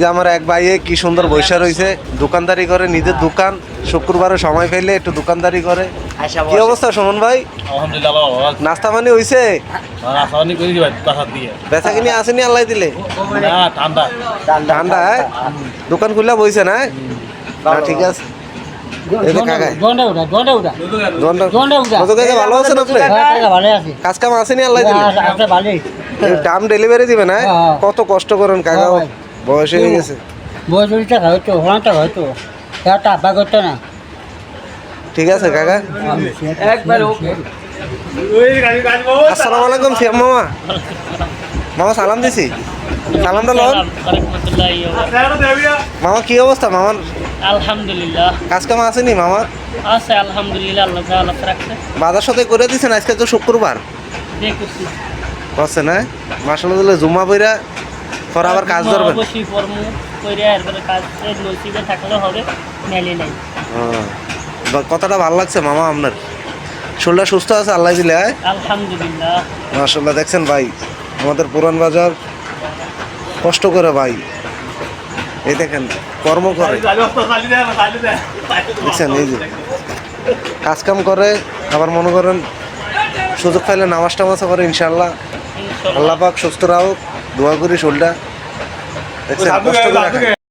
যে আমার এক ভাইয়ে কি সুন্দর বৈশা রয়েছে, দোকানদারি করে, নিজের দোকান, শুক্রবারে সময় পেলে একটু দোকানদারি করে। কি অবস্থা সুমন ভাই? আলহামদুলিল্লাহ ভালো। নাস্তা পানি হইছে? রাসায়নি করে দিবা বাসার দিয়ে। বেচা কিনি আসেনি আল্লাহ দিলে? না ঠান্ডা। ঠান্ডা দোকান খুললা বইছে না? না ঠিক আছে। এই যে কাকা ভালো আছেন আপনি? কাজ কাম আসেনি আল্লাহ দিলে? দাম ডেলিভারি দিবে না? কত কষ্ট করেন কাকা, বয়স হয়ে গেছে। ঠিক আছে কাকা। আসসালামু আলাইকুম সিয়াম মামা। মামা সালাম দিছি, সালামটা লন। মামা কি অবস্থা মামার? আলহামদুলিল্লাহ কাজ কাম আসেনি মামা? আছে আলহামদুলিল্লাহ, আল্লাহ তাআলা রাখছে। বাজার সাথে করে দিছেন, আজকে তো শুক্রবার দেখছি করছে না? মাসাল্লাহ দিলে জুম্মা বইরা পর আবার কাজ ধরবেন। অবশ্যই কর্ম কইরা এরপরে কাজ নসিবে থাকলে হবে, মেলে নাই। কথাটা ভালো লাগছে মামা আপনার। শরীরটা সুস্থ আছে আল্লাহ দিলে? আলহামদুলিল্লাহ মাসাল্লাহ। দেখছেন ভাই, আমাদের পুরান বাজার কষ্ট করে ভাই, এই দেখেন কর্ম করে, দেখছেন এই যে কাজ কাম করে, আবার মনে করেন সুযোগ পাইলে নামাজ টামাজও করে। ইনশাল্লাহ আল্লাহ পাক সুস্থ রাখুক, দোয়া করি শরীরটা। দেখছেন কষ্ট করে